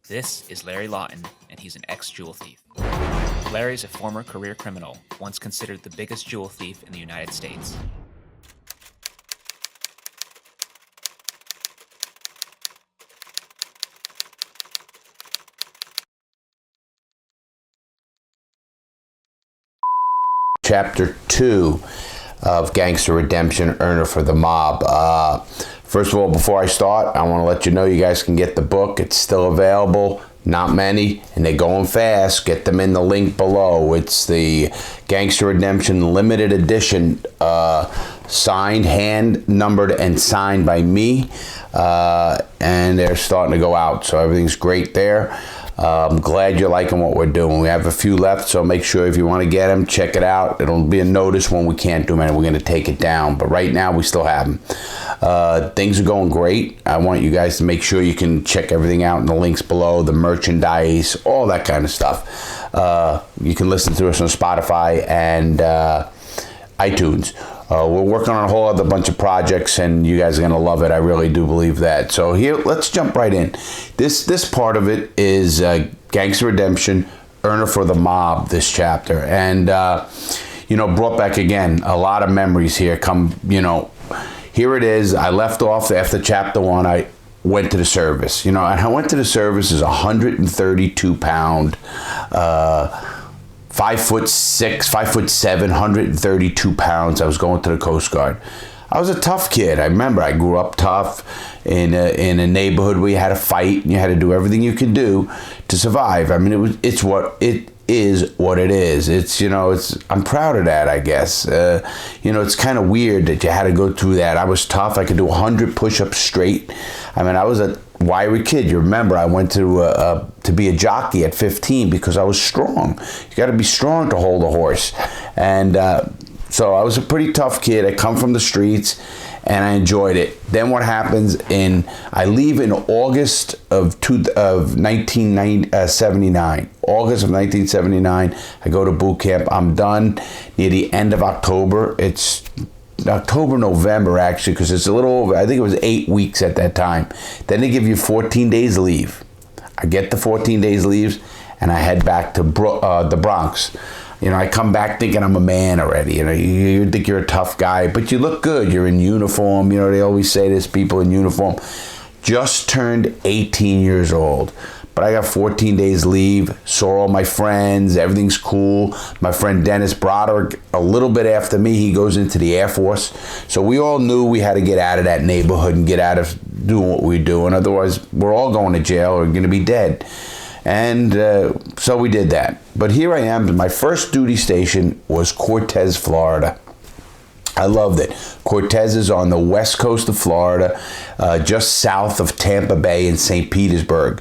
This is Larry Lawton, and he's an ex-jewel thief. Larry's a former career criminal, once considered the biggest jewel thief in the United States. Chapter 2 of Gangster Redemption, Earner for the Mob. First of all, before I start, I want to let you know you guys can get the book. It's still available. Not many, and they're going fast. Get them in the link below. It's the Gangster Redemption limited edition, signed, hand numbered, and signed by me. And they're starting to go out, so everything's great there. I'm glad you're liking what we're doing. We have a few left, so make sure if you want to get them, check it out. It'll be a notice when we can't do them, and we're going to take it down. But right now, we still have them. Things are going great. I want you guys to make sure you can check everything out in the links below, the merchandise, all that kind of stuff. You can listen to us on Spotify and iTunes. We're working on a whole other bunch of projects, and you guys are going to love it. I really do believe that. So here, let's jump right in. This part of it is Gangster Redemption, Earner for the Mob, this chapter. And, brought back again a lot of memories here. Here it is. I left off after chapter 1. I went to the service. And I went to the service as a 132-pound 5'6", 5'7", 132 pounds. I was going to the Coast Guard. I was a tough kid. I remember I grew up tough in a neighborhood where you had to fight and you had to do everything you could do to survive. I mean, it's what it is. I'm proud of that, I guess. It's kind of weird that you had to go through that. I was tough. I could do 100 push-ups straight. I mean, I was a wiry kid. You remember I went to be a jockey at 15 because I was strong. You got to be strong to hold a horse. And so I was a pretty tough kid. I come from the streets, and I enjoyed it. Then what happens I leave in August of 1979. August of 1979, I go to boot camp. I'm done near the end of October. It's October, November, actually, because it's a little over. I think it was 8 weeks at that time. Then they give you 14 days leave. I get the 14 days leaves, and I head back to the Bronx. I come back thinking I'm a man already. You think you're a tough guy, but you look good. You're in uniform. They always say this, people in uniform. Just turned 18 years old. But I got 14 days leave, saw all my friends, everything's cool. My friend Dennis Broderick, a little bit after me, he goes into the Air Force. So we all knew we had to get out of that neighborhood and get out of doing what we do. And otherwise, we're all going to jail or going to be dead. And so we did that. But here I am. My first duty station was Cortez, Florida. I loved it. Cortez is on the west coast of Florida, just south of Tampa Bay and St. Petersburg,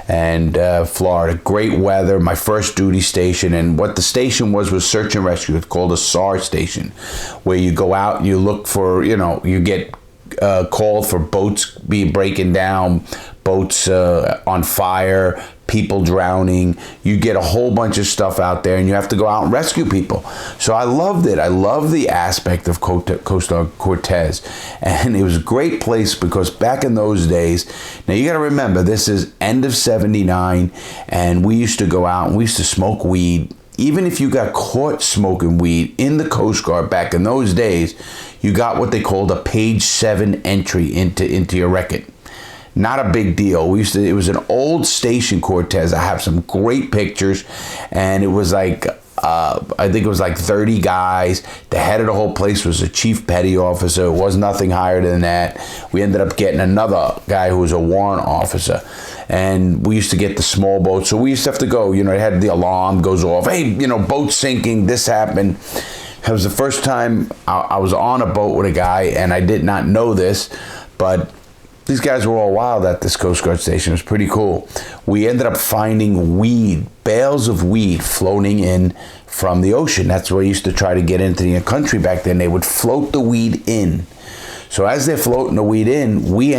and Florida. Great weather. My first duty station, and what the station was search and rescue. It's called a SAR station, where you go out and you look for, you get called for boats breaking down, boats on fire, people drowning. You get a whole bunch of stuff out there, and you have to go out and rescue people. So I loved it. I love the aspect of Costa Cortez, and it was a great place because back in those days, now you got to remember, this is end of 79, and we used to go out and we used to smoke weed. Even if you got caught smoking weed in the Coast Guard back in those days, you got what they called a page 7 entry into your record. Not a big deal. It was an old station, Cortez. I have some great pictures, and it was like, I think it was like 30 guys. The head of the whole place was a chief petty officer. It was nothing higher than that. We ended up getting another guy who was a warrant officer, and we used to get the small boats. So we used to have to go, it had the alarm goes off. Hey, boat sinking, this happened. It was the first time I was on a boat with a guy, and I did not know this, but these guys were all wild at this Coast Guard station. It was pretty cool. We ended up finding weed, bales of weed floating in from the ocean. That's where we used to try to get into the country back then. They would float the weed in. So as they're floating the weed in, we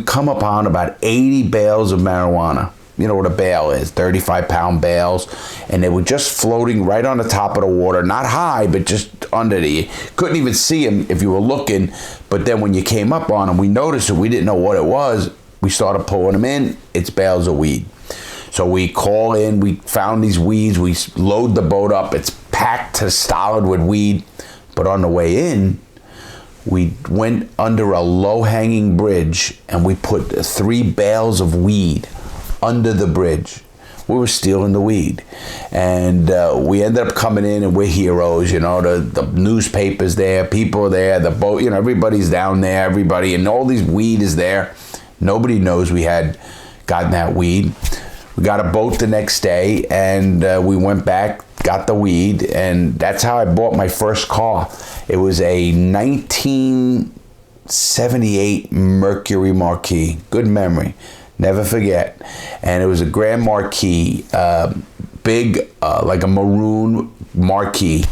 come upon about 80 bales of marijuana. You know what a bale is, 35-pound bales. And they were just floating right on the top of the water, not high, but just under the, couldn't even see them if you were looking. But then when you came up on them, we noticed it, we didn't know what it was. We started pulling them in, it's bales of weed. So we call in, we found these weeds, we load the boat up, it's packed to solid with weed. But on the way in, we went under a low-hanging bridge and we put 3 bales of weed under the bridge. We were stealing the weed. And we ended up coming in and we're heroes, you know, the newspapers there, people are there, the boat, you know, everybody's down there, everybody, and all these weed is there. Nobody knows we had gotten that weed. We got a boat the next day and we went back, got the weed, and that's how I bought my first car. It was a 1978 Mercury Marquis. Good memory. Never forget. And it was a Grand Marquis, big, like a maroon Marquis.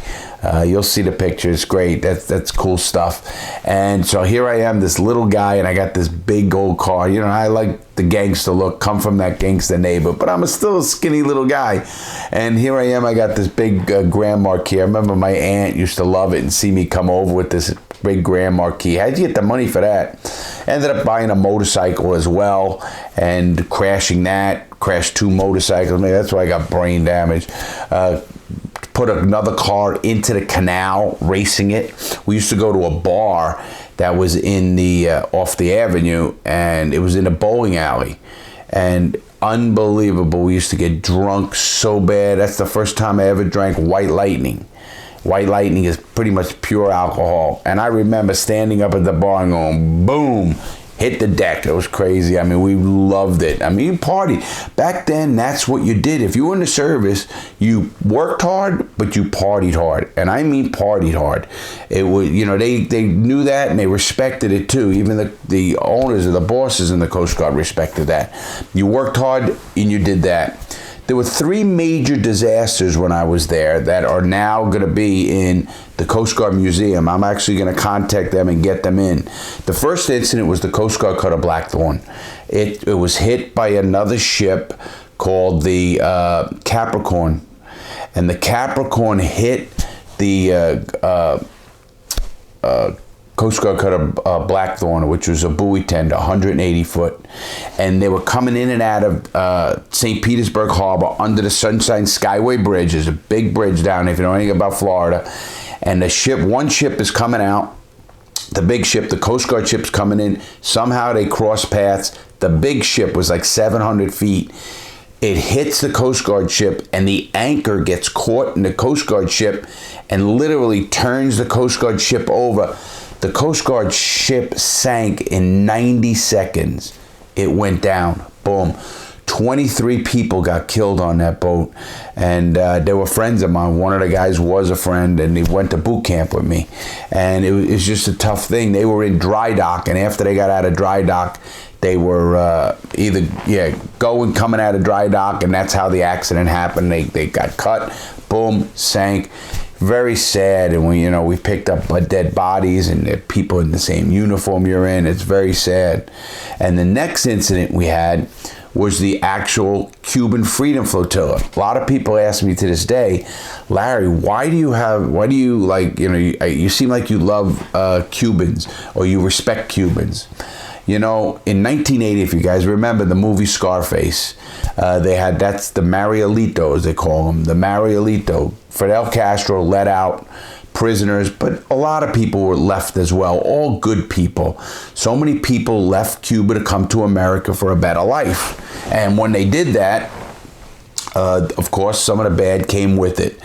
You'll see the picture. It's great. That's cool stuff. And so here I am, this little guy, and I got this big old car. You know, I like the gangster look, come from that gangster neighbor, but I'm still a skinny little guy. And here I am, I got this big Grand Marquis. I remember my aunt used to love it and see me come over with this big Grand Marquis. How'd you get the money for that? Ended up buying a motorcycle as well and crashing that. Crashed 2 motorcycles. Maybe that's why I got brain damage. Put another car into the canal, racing it. We used to go to a bar that was in the off the avenue, and it was in a bowling alley. And unbelievable, we used to get drunk so bad. That's the first time I ever drank White Lightning. White Lightning is pretty much pure alcohol. And I remember standing up at the bar and going, boom, hit the deck. It was crazy. I mean, we loved it. I mean, you partied. Back then, that's what you did. If you were in the service, you worked hard, but you partied hard. And I mean partied hard. It was, you know, they knew that and they respected it too. Even the owners or the bosses in the Coast Guard respected that. You worked hard and you did that. There were 3 major disasters when I was there that are now going to be in the Coast Guard Museum. I'm actually going to contact them and get them in. The first incident was the Coast Guard cutter Blackthorn. It was hit by another ship called the Capricorn. And the Capricorn hit the Coast Guard cutter Blackthorn, which was a buoy tender, 180 foot. And they were coming in and out of St. Petersburg Harbor under the Sunshine Skyway Bridge. There's a big bridge down there if you know anything about Florida. And one ship is coming out. The big ship, the Coast Guard ship's coming in. Somehow they cross paths. The big ship was like 700 feet. It hits the Coast Guard ship and the anchor gets caught in the Coast Guard ship and literally turns the Coast Guard ship over. The Coast Guard ship sank in 90 seconds. It went down. Boom. 23 people got killed on that boat. And they were friends of mine. One of the guys was a friend, and he went to boot camp with me. And it was just a tough thing. They were in dry dock, and after they got out of dry dock, they were coming out of dry dock, and that's how the accident happened. They got cut. Boom. Sank. Very sad, and we picked up dead bodies and people in the same uniform you're in. It's very sad. And the next incident we had was the actual Cuban Freedom Flotilla. A lot of people ask me to this day, Larry, you seem like you love Cubans or you respect Cubans. You know, in 1980, if you guys remember the movie Scarface, that's the Marielito, as they call them, the Marielito. Fidel Castro let out prisoners, but a lot of people were left as well, all good people. So many people left Cuba to come to America for a better life. And when they did that, of course, some of the bad came with it.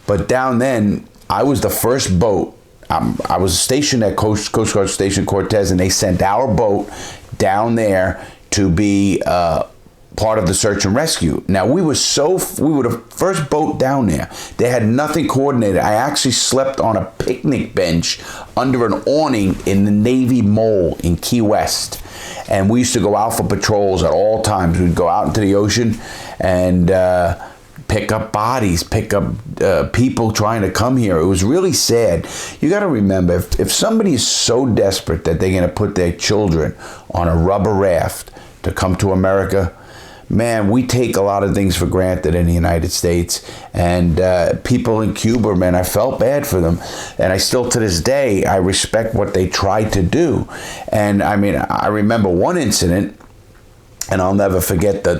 But down then, I was the first boat. I was stationed at Coast Guard Station Cortez, and they sent our boat down there to be part of the search and rescue. Now, we were the first boat down there. They had nothing coordinated. I actually slept on a picnic bench under an awning in the Navy Mole in Key West. And we used to go out for patrols at all times. We'd go out into the ocean and pick up bodies, pick up people trying to come here. It was really sad. You got to remember, if somebody is so desperate that they're going to put their children on a rubber raft to come to America, man, we take a lot of things for granted in the United States. And people in Cuba, man, I felt bad for them. And I still, to this day, I respect what they tried to do. And I mean, I remember one incident, and I'll never forget the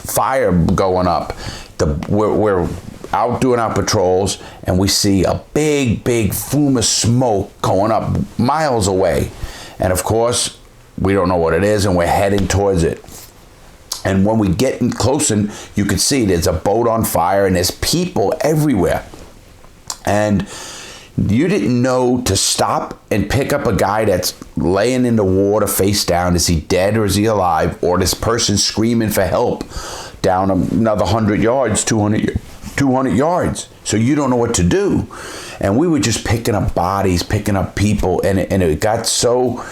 fire going up. We're out doing our patrols, and we see a big fume of smoke going up miles away. And of course, we don't know what it is, and we're heading towards it. And when we get in close, and you can see there's a boat on fire, and there's people everywhere. And you didn't know to stop and pick up a guy that's laying in the water face down. Is he dead or is he alive? Or this person screaming for help down another 100 yards, 200 yards. So you don't know what to do. And we were just picking up bodies, picking up people, and it got so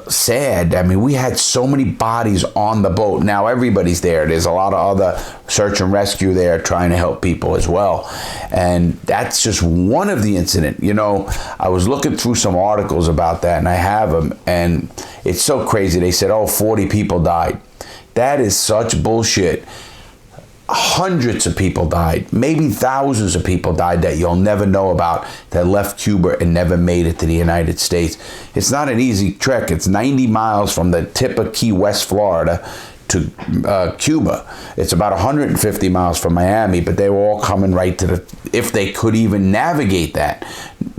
sad. I mean, we had so many bodies on the boat. Now everybody's there. There's a lot of other search and rescue there trying to help people as well. And that's just one of the incident. You know, I was looking through some articles about that, and I have them, and it's so crazy. They said, 40 people died. That is such bullshit. Hundreds of people died, maybe thousands of people died that you'll never know about, that left Cuba and never made it to the United States. It's not an easy trek. It's 90 miles from the tip of Key West, Florida to Cuba. It's about 150 miles from Miami, but they were all coming right to if they could even navigate that.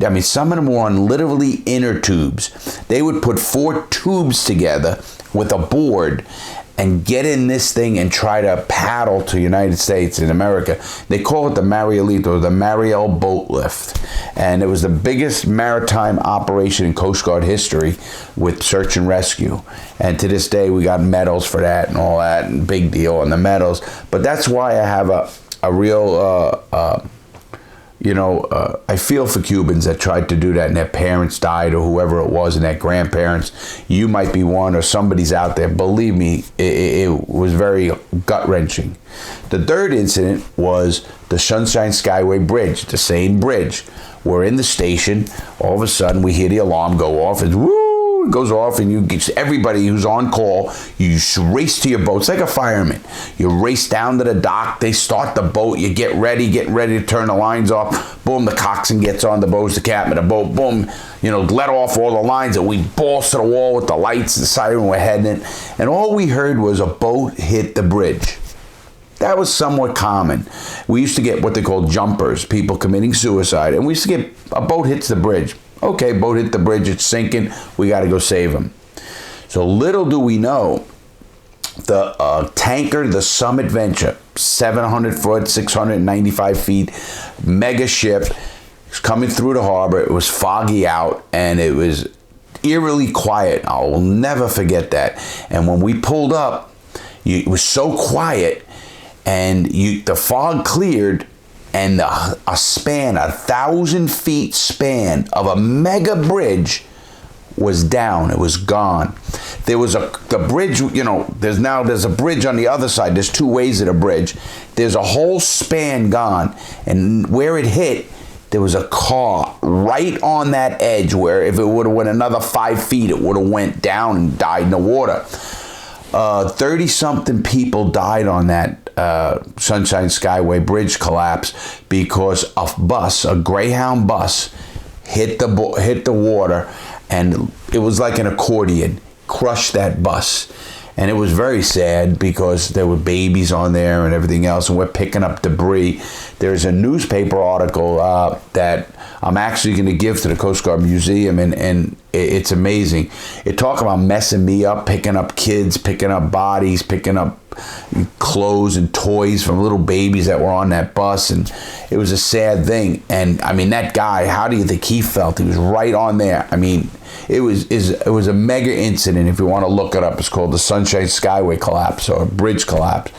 I mean, some of them were on literally inner tubes. They would put 4 tubes together with a board and get in this thing and try to paddle to United States in America. They call it the Marielito, the Mariel boat lift. And it was the biggest maritime operation in Coast Guard history with search and rescue. And to this day, we got medals for that and all that, and big deal on the medals. But that's why I have a real, I feel for Cubans that tried to do that and their parents died, or whoever it was, and their grandparents. You might be one, or somebody's out there. Believe me, it was very gut-wrenching. The third incident was the Sunshine Skyway Bridge, the same bridge. We're in the station. All of a sudden, we hear the alarm go off. It's woo! It goes off, and you get everybody who's on call. You race to your boat. It's like a fireman. You race down to the dock. They start the boat. You get ready to turn the lines off. Boom, the coxswain gets on the boat, the captain of the boat. Boom, let off all the lines, and we balls to the wall with the lights, the siren, we're heading in. And all we heard was a boat hit the bridge. That was somewhat common. We used to get what they call jumpers, people committing suicide, and we used to get a boat hits the bridge. Okay, boat hit the bridge, it's sinking, we got to go save them. So little do we know, the tanker, the Summit Venture, 700 foot, 695 feet, mega ship, was coming through the harbor. It was foggy out, and it was eerily quiet. I will never forget that. And when we pulled up, it was so quiet, and the fog cleared, and a span, 1,000 feet span of a mega bridge was down. It was gone. There was the bridge, there's a bridge on the other side. There's 2 ways of the bridge. There's a whole span gone. And where it hit, there was a car right on that edge where if it would have went another 5 feet, it would have went down and died in the water. 30-something people died on that Sunshine Skyway Bridge collapse because a Greyhound bus, hit the water, and it was like an accordion, crushed that bus. And it was very sad because there were babies on there and everything else, and we're picking up debris. There's a newspaper article that I'm actually going to give to the Coast Guard Museum, and it's amazing. It talks about messing me up, picking up kids, picking up bodies, picking up clothes and toys from little babies that were on that bus, and it was a sad thing. And I mean, that guy, how do you think he felt? He was right on there. I mean, it was a mega incident. If you want to look it up, it's called the Sunshine Skyway collapse, or bridge collapse.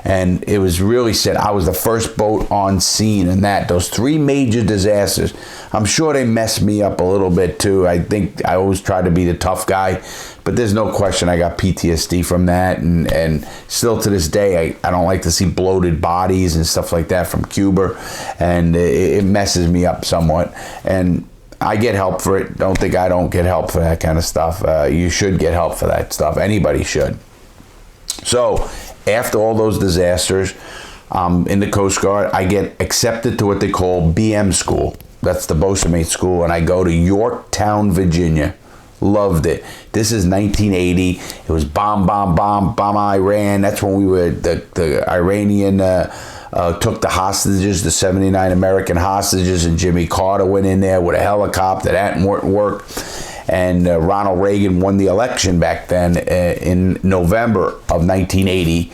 And it was really sad. I was the first boat on scene in those 3 major disasters. I'm sure they messed me up a little bit too. I think I always try to be the tough guy, but there's no question I got PTSD from that, and still to this day I don't like to see bloated bodies and stuff like that from Cuba, and it messes me up somewhat. And I get help for it. Don't think I don't get help for that kind of stuff. You should get help for that stuff. Anybody should. So after all those disasters, in the Coast Guard, I get accepted to what they call BM school. That's the bosun mate school, and I go to Yorktown, Virginia. Loved it. This is 1980. It was bomb Iran. That's when we were, the Iranian took the hostages, the 79 American hostages, and Jimmy Carter went in there with a helicopter. That didn't work. And Ronald Reagan won the election back then in November of 1980,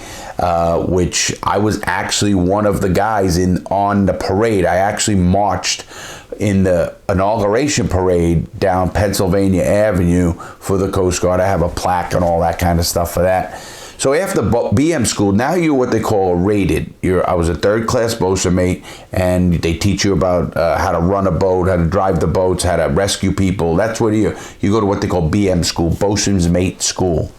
which I was actually one of the guys on the parade. I actually marched in the inauguration parade down Pennsylvania Avenue for the Coast Guard. I have a plaque and all that kind of stuff for that. So after BM school, now you're what they call a rated. I was a third class bosun mate, and they teach you about how to run a boat, how to drive the boats, how to rescue people. That's what you go to what they call BM school, bosun's mate school.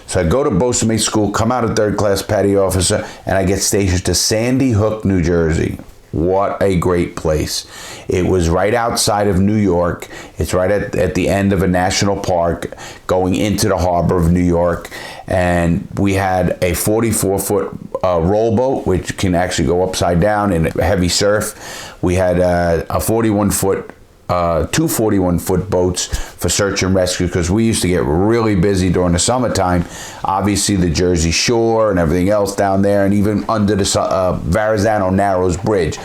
So I go to bosun mate school, come out a third class petty officer, and I get stationed to Sandy Hook, New Jersey. What a great place. It was right outside of New York. It's right at the end of a national park going into the harbor of New York. And we had a 44-foot rowboat, which can actually go upside down in heavy surf. We had a 41-foot two 41-foot boats for search and rescue, because we used to get really busy during the summertime. Obviously, the Jersey Shore and everything else down there, and even under the Verrazano Narrows Bridge,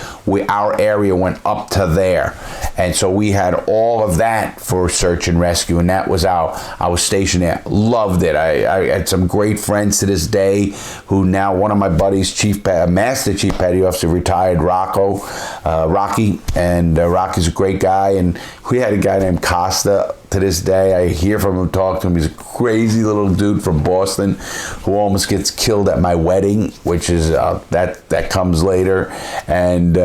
our area went up to there. And so we had all of that for search and rescue, and that was I was stationed there. Loved it. I had some great friends to this day, who now one of my buddies, Master Chief Petty Officer, retired, Rocky, and Rocky's a great guy. And we had a guy named Costa. To this day, I hear from him, talk to him. He's a crazy little dude from Boston who almost gets killed at my wedding, which is that comes later. And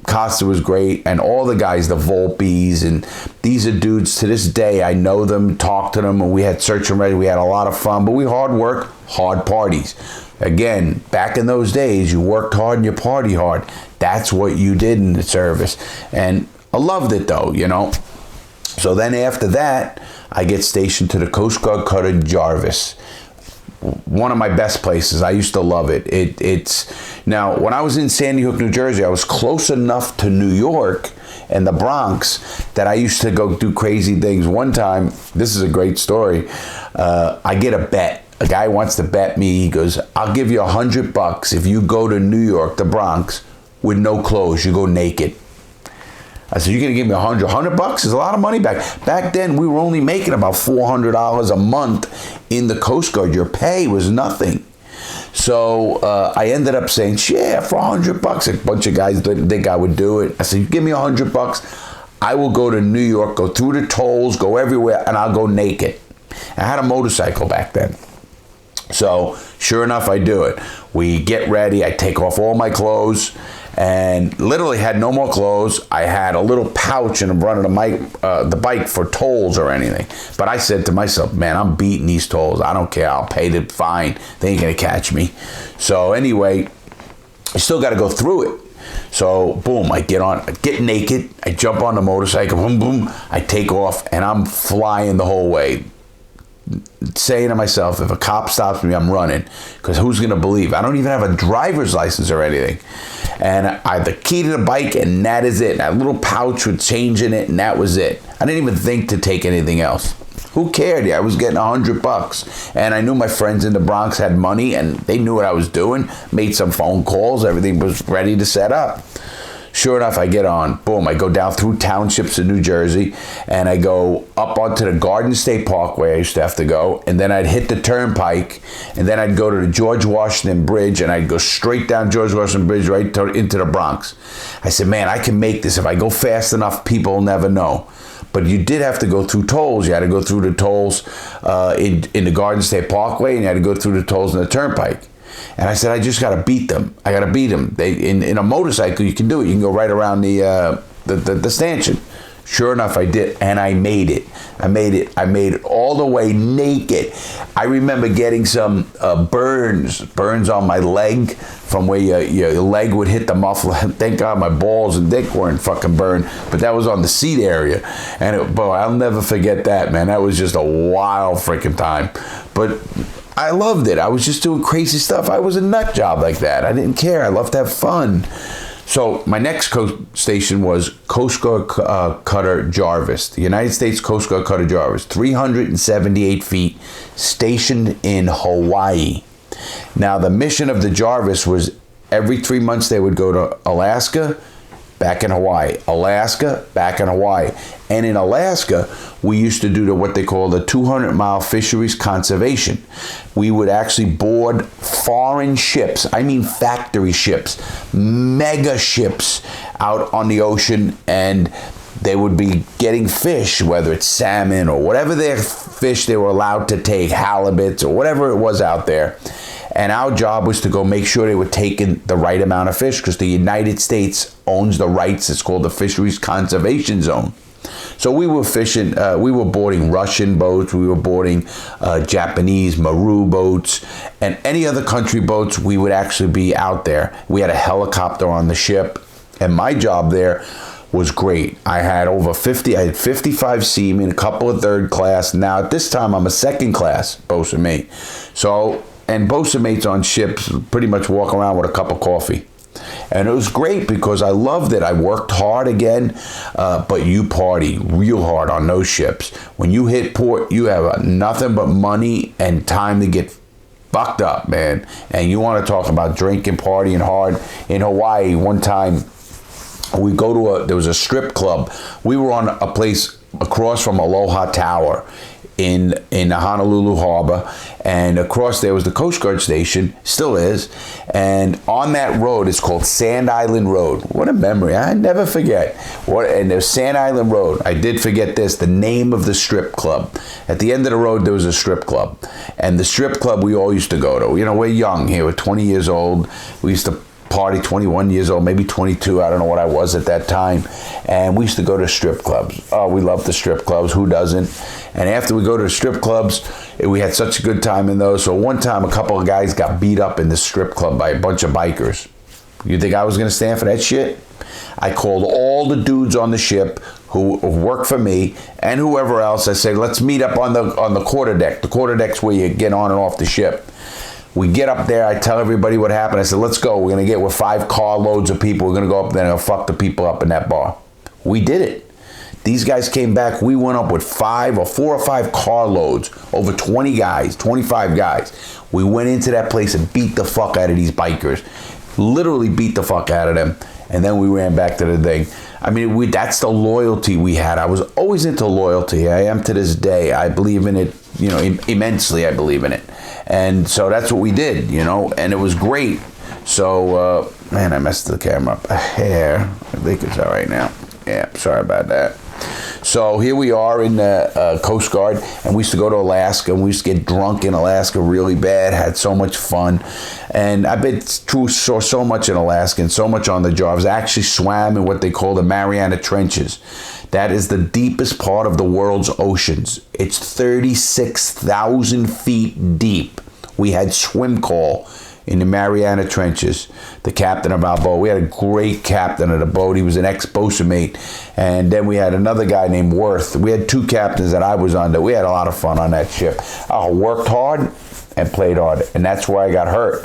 Costa was great, and all the guys, the Volpes, and these are dudes to this day. I know them, talk to them, and we had search and rescue. We had a lot of fun, but we hard work, hard parties. Again, back in those days, you worked hard and you party hard. That's what you did in the service, and I loved it though, you know. So then after that, I get stationed to the Coast Guard cutter Jarvis. One of my best places. I used to love it. It's now, when I was in Sandy Hook, New Jersey, I was close enough to New York and the Bronx that I used to go do crazy things. One time, this is a great story, I get a bet. A guy wants to bet me. He goes, I'll give you $100 if you go to New York, the Bronx, with no clothes. You go naked. I said, you're going to give me $100 is a lot of money back. Back then, we were only making about $400 a month in the Coast Guard. Your pay was nothing. So I ended up saying, yeah, for $100. A bunch of guys didn't think I would do it. I said, you give me $100, I will go to New York, go through the tolls, go everywhere, and I'll go naked. I had a motorcycle back then. So sure enough, I do it. We get ready. I take off all my clothes, and literally had no more clothes. I had a little pouch in the front of the bike for tolls or anything. But I said to myself, man, I'm beating these tolls. I don't care. I'll pay the fine. They ain't going to catch me. So anyway, I still got to go through it. So boom, I get naked. I jump on the motorcycle. Boom, boom. I take off, and I'm flying the whole way, saying to myself, if a cop stops me, I'm running, because who's going to believe? I don't even have a driver's license or anything. And I had the key to the bike, and that is it. That little pouch with change in it, and that was it. I didn't even think to take anything else. Who cared? Yeah, I was getting $100. And I knew my friends in the Bronx had money, and they knew what I was doing. Made some phone calls. Everything was ready to set up. Sure enough, I get on. Boom, I go down through townships in New Jersey, and I go up onto the Garden State Parkway. I used to have to go, and then I'd hit the turnpike, and then I'd go to the George Washington Bridge, and I'd go straight down George Washington Bridge right into the Bronx. I said, man, I can make this. If I go fast enough, people will never know. But you did have to go through tolls. You had to go through the tolls in the Garden State Parkway, and you had to go through the tolls in the turnpike. And I said, I just got to beat them. I got to beat them. In a motorcycle, you can do it. You can go right around the stanchion. Sure enough, I did, and I made it. I made it all the way naked. I remember getting some burns on my leg from where your leg would hit the muffler. Thank God my balls and dick weren't fucking burned, but that was on the seat area. And boy, I'll never forget that, man. That was just a wild freaking time. But I loved it. I was just doing crazy stuff. I was a nut job like that. I didn't care. I loved to have fun. So my next station was Coast Guard Cutter Jarvis, the United States Coast Guard Cutter Jarvis, 378 feet, stationed in Hawaii. Now the mission of the Jarvis was every 3 months they would go to Alaska, back in Hawaii, Alaska, back in Hawaii. And in Alaska, we used to do what they call the 200-mile fisheries conservation. We would actually board foreign ships, I mean factory ships, mega ships out on the ocean, and they would be getting fish, whether it's salmon or whatever their fish they were allowed to take, halibuts or whatever it was out there. And our job was to go make sure they were taking the right amount of fish, because the United States owns the rights. It's called the Fisheries Conservation Zone. So we were fishing, we were boarding Russian boats, we were boarding Japanese Maru boats, and any other country boats, we would actually be out there. We had a helicopter on the ship, and my job there was great. I had 55 seamen, a couple of third class. Now at this time, I'm a second class bosun mate. So, and bosun mates on ships pretty much walk around with a cup of coffee. And it was great because I loved it. I worked hard again, but you party real hard on those ships. When you hit port, you have nothing but money and time to get fucked up, man. And you want to talk about drinking, partying hard. In Hawaii, one time, we go to there was a strip club. We were on a place across from Aloha Tower in the Honolulu Harbor, and across there was the Coast Guard station, still is, and on that road, it's called Sand Island Road. What a memory, I never forget. And there's Sand Island Road. I did forget this, the name of the strip club. At the end of the road, there was a strip club, and the strip club we all used to go to. You know, we're young here, we're 20 years old. We used to party, 21 years old, maybe 22, I don't know what I was at that time, and we used to go to strip clubs. Oh, we loved the strip clubs, who doesn't? And after we go to the strip clubs, we had such a good time in those. So one time, a couple of guys got beat up in the strip club by a bunch of bikers. You think I was going to stand for that shit? I called all the dudes on the ship who worked for me and whoever else. I said, let's meet up on the quarterdeck. The quarterdeck's where you get on and off the ship. We get up there, I tell everybody what happened. I said, let's go. We're going to get with 5 carloads of people. We're going to go up there and fuck the people up in that bar. We did it. These guys came back. We went up with 4 or 5 carloads, over 20 guys, 25 guys. We went into that place and beat the fuck out of these bikers. Literally beat the fuck out of them. And then we ran back to the thing. I mean, that's the loyalty we had. I was always into loyalty. I am to this day. I believe in it, you know, immensely I believe in it. And so that's what we did, you know, and it was great. So, man, I messed the camera up. Here, I think it's all right now. Yeah, sorry about that. So here we are in the Coast Guard, and we used to go to Alaska, and we used to get drunk in Alaska really bad, had so much fun. And I've been through so much in Alaska and so much on the Jarvis. I actually swam in what they call the Mariana Trenches. That is the deepest part of the world's oceans. It's 36,000 feet deep. We had swim call in the Mariana Trenches, the captain of our boat. We had a great captain of the boat. He was an ex-bosun mate. And then we had another guy named Worth. We had 2 captains that I was under. We had a lot of fun on that ship. I worked hard and played hard, and that's where I got hurt.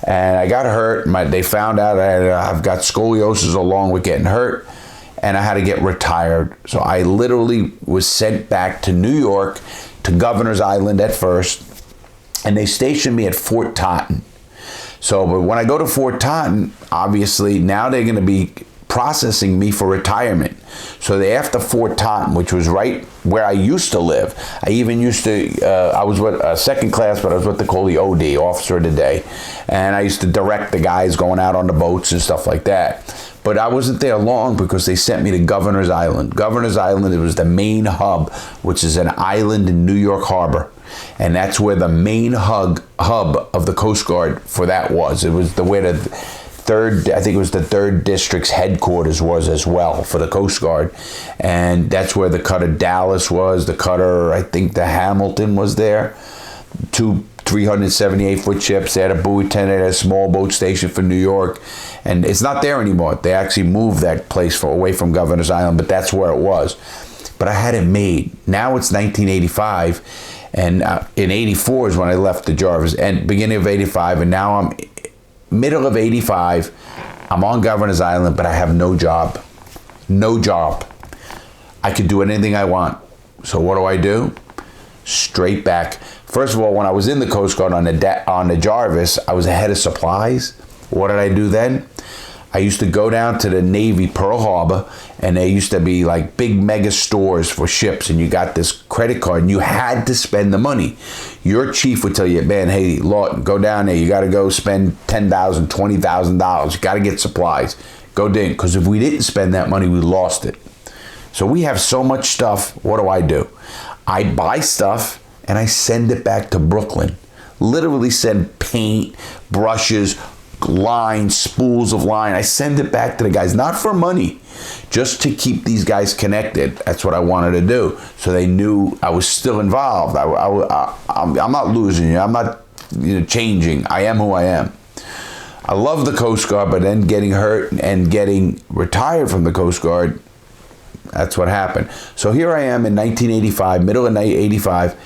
And I got hurt. They found out I've got scoliosis along with getting hurt, and I had to get retired. So I literally was sent back to New York, to Governor's Island at first, and they stationed me at Fort Totten. So, but when I go to Fort Totten, obviously now they're going to be processing me for retirement. So they, after Fort Totten, which was right where I used to live, I even used to, I was with second class, but I was what they call the OD, Officer of the Day. And I used to direct the guys going out on the boats and stuff like that. But I wasn't there long because they sent me to Governor's Island. Governor's Island, it was the main hub, which is an island in New York Harbor. And that's where the main hub of the Coast Guard for that was. It was where the third, I think it was the 3rd District's headquarters was as well for the Coast Guard. And that's where the cutter Dallas was, the cutter, I think the Hamilton was there. 2 378-foot ships. They had a buoy tender, a small boat station for New York. And it's not there anymore. They actually moved that place away from Governor's Island, but that's where it was. But I had it made. Now it's 1985. And in 84 is when I left the Jarvis, and beginning of 85, and now I'm middle of 85. I'm on Governor's Island, but I have no job. No job. I could do anything I want. So what do? Straight back. First of all, when I was in the Coast Guard on the Jarvis, I was a head of supplies. What did I do then? I used to go down to the Navy, Pearl Harbor, and there used to be like big mega stores for ships, and you got this credit card, and you had to spend the money. Your chief would tell you, man, hey, Lawton, go down there. You got to go spend $10,000, $20,000. You got to get supplies. Go ding, because if we didn't spend that money, we lost it. So we have so much stuff. What do? I buy stuff, and I send it back to Brooklyn. Literally send paint, brushes, line, spools of line. I send it back to the guys, not for money, just to keep these guys connected. That's what I wanted to do. So they knew I was still involved. I'm not losing you. I'm not changing. I am who I am. I love the Coast Guard, but then getting hurt and getting retired from the Coast Guard, that's what happened. So here I am in 1985, middle of 85,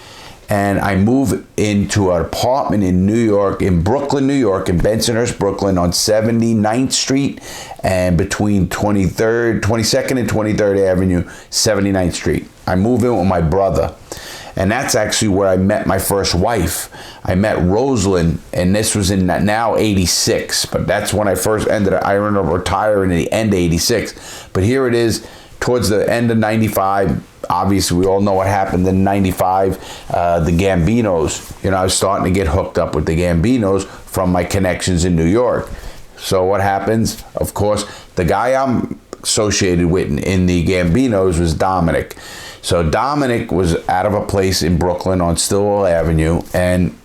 and I move into an apartment in New York, in Brooklyn, New York, in Bensonhurst, Brooklyn, on 79th Street, and between 22nd and 23rd Avenue, 79th Street. I move in with my brother, and that's actually where I met my first wife. I met Rosalind, and this was in now 86, but that's when I first I ended up retiring in the end of 86. But here it is, towards the end of 95. Obviously, we all know what happened in 95. The Gambinos, I was starting to get hooked up with the Gambinos from my connections in New York. So what happens? Of course, the guy I'm associated with in the Gambinos was Dominic. So Dominic was out of a place in Brooklyn on Stillwell Avenue, and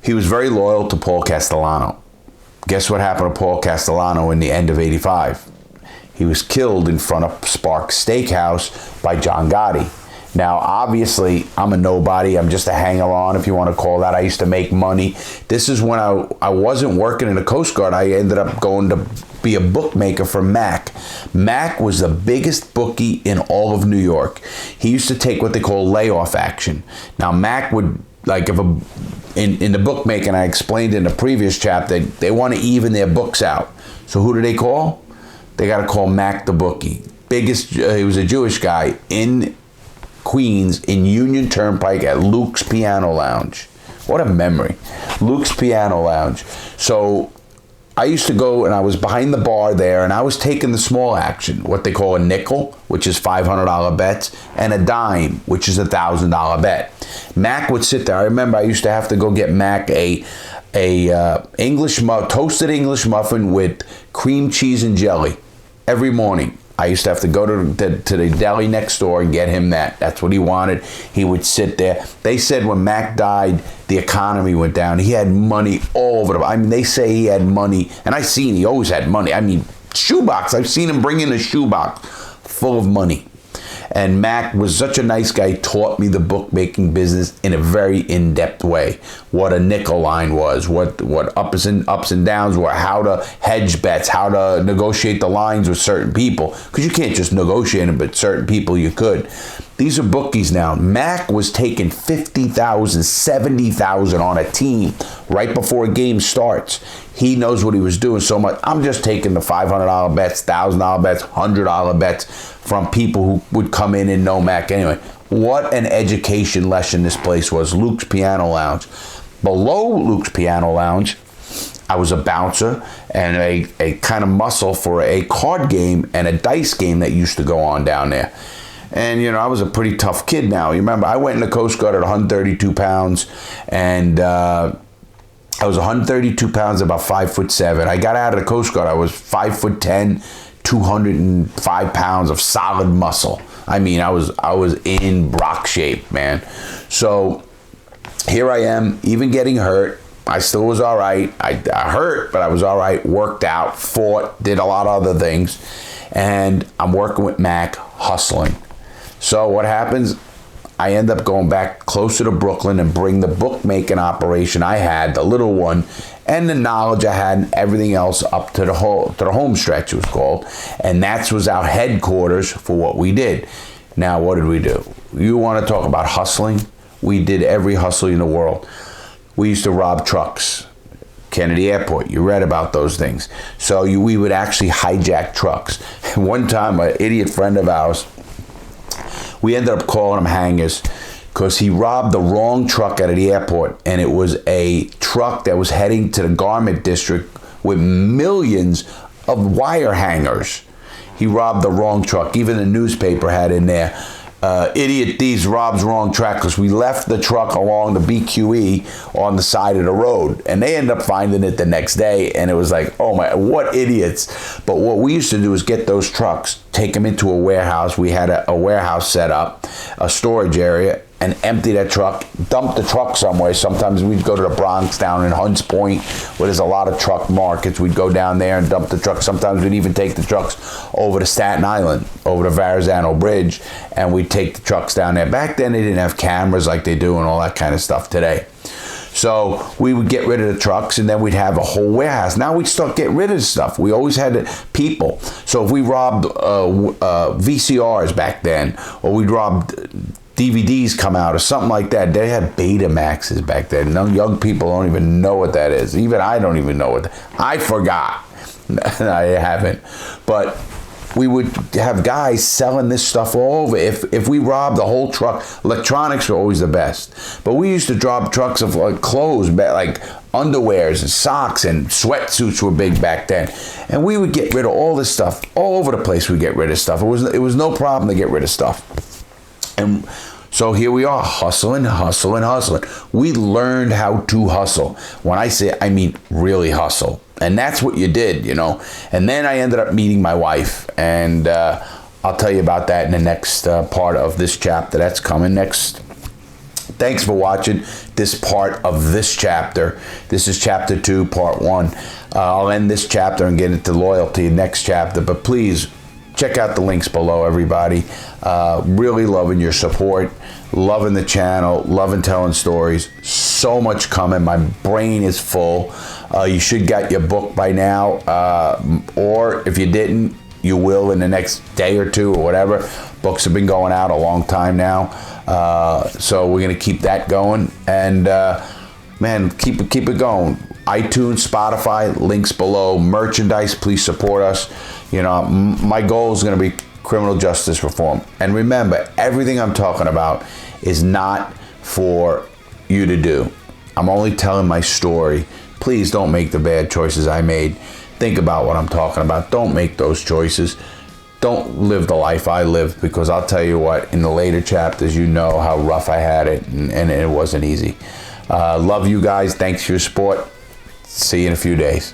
he was very loyal to Paul Castellano. Guess what happened to Paul Castellano in the end of 85? He was killed in front of Sparks Steakhouse by John Gotti. Now, obviously, I'm a nobody. I'm just a hanger-on, if you want to call that. I used to make money. This is when I wasn't working in the Coast Guard. I ended up going to be a bookmaker for Mac. Mac was the biggest bookie in all of New York. He used to take what they call layoff action. Now, Mac would, like, in the bookmaking, I explained in the previous chapter, they want to even their books out. So who do they call? They got to call Mac the bookie. He was a Jewish guy in Queens, in Union Turnpike at Luke's Piano Lounge. What a memory. Luke's Piano Lounge. So I used to go, and I was behind the bar there, and I was taking the small action, what they call a nickel, which is $500 bets, and a dime, which is a $1,000 bet. Mac would sit there. I remember I used to have to go get Mac a toasted English muffin with cream cheese and jelly every morning. I used to have to go to the deli next door and get him that. That's what he wanted. He would sit there. They said when Mac died, the economy went down. He had money all over the... I mean, they say he had money, and I seen he always had money. I mean, shoebox. I've seen him bring in a shoebox full of money. And Mac was such a nice guy, taught me the bookmaking business in a very in-depth way. What a nickel line was, what ups and downs were, how to hedge bets, how to negotiate the lines with certain people. Because you can't just negotiate them, but certain people you could. These are bookies now. Mac was taking $50,000, $70,000 on a team right before a game starts. He knows what he was doing so much. I'm just taking the $500 bets, $1,000 bets, $100 bets from people who would come in and know Mac anyway. What an education lesson this place was. Luke's Piano Lounge. Below Luke's Piano Lounge, I was a bouncer and a kind of muscle for a card game and a dice game that used to go on down there. And, I was a pretty tough kid now. You remember, I went in the Coast Guard at 132 pounds, and I was 132 pounds, about 5'7". I got out of the Coast Guard. I was 5'10", 205 pounds of solid muscle. I mean, I was in rock shape, man. So here I am, even getting hurt. I still was all right. I hurt, but I was all right. Worked out, fought, did a lot of other things. And I'm working with Mac, hustling. So what happens? I end up going back closer to Brooklyn and bring the bookmaking operation I had, the little one, and the knowledge I had and everything else up to the home stretch, it was called. And that was our headquarters for what we did. Now, what did we do? You want to talk about hustling? We did every hustle in the world. We used to rob trucks, Kennedy Airport. You read about those things. So we would actually hijack trucks. One time, an idiot friend of ours, we ended up calling him hangers because he robbed the wrong truck out of the airport, and it was a truck that was heading to the garment district with millions of wire hangers. He robbed the wrong truck. Even the newspaper had in there, idiot thieves robs wrong track, because we left the truck along the BQE on the side of the road, and they ended up finding it the next day, and it was like, oh my, what idiots. But what we used to do is get those trucks, take them into a warehouse. We had a warehouse set up, a storage area, and empty that truck, dump the truck somewhere. Sometimes we'd go to the Bronx down in Hunts Point, where there's a lot of truck markets. We'd go down there and dump the truck. Sometimes we'd even take the trucks over to Staten Island, over to Verrazano Bridge, and we'd take the trucks down there. Back then, they didn't have cameras like they do and all that kind of stuff today. So we would get rid of the trucks, and then we'd have a whole warehouse. Now we'd start getting rid of the stuff. We always had people. So if we robbed VCRs back then, or we'd robbed DVDs come out or something like that. They had Betamaxes back then. Young people don't even know what that is. Even I don't even know what I forgot. I haven't. But we would have guys selling this stuff all over. If we robbed the whole truck, electronics were always the best. But we used to drop trucks of like clothes, like underwears and socks, and sweatsuits were big back then. And we would get rid of all this stuff. All over the place we'd get rid of stuff. It was no problem to get rid of stuff. And so here we are, hustling. We learned how to hustle. When I say, I mean really hustle. And that's what you did, And then I ended up meeting my wife. And I'll tell you about that in the next part of this chapter. That's coming next. Thanks for watching this part of this chapter. This is chapter 2, part 1. I'll end this chapter and get into loyalty next chapter. But please, check out the links below, everybody. Really loving your support, loving the channel, loving telling stories. So much coming. My brain is full. You should get your book by now, or if you didn't, you will in the next day or two or whatever. Books have been going out a long time now, so we're gonna keep that going. And man, keep it going. iTunes, Spotify, links below. Merchandise, please support us. My goal is going to be criminal justice reform. And remember, everything I'm talking about is not for you to do. I'm only telling my story. Please don't make the bad choices I made. Think about what I'm talking about. Don't make those choices. Don't live the life I lived, because I'll tell you what, in the later chapters, you know how rough I had it, and it wasn't easy. Love you guys. Thanks for your support. See you in a few days.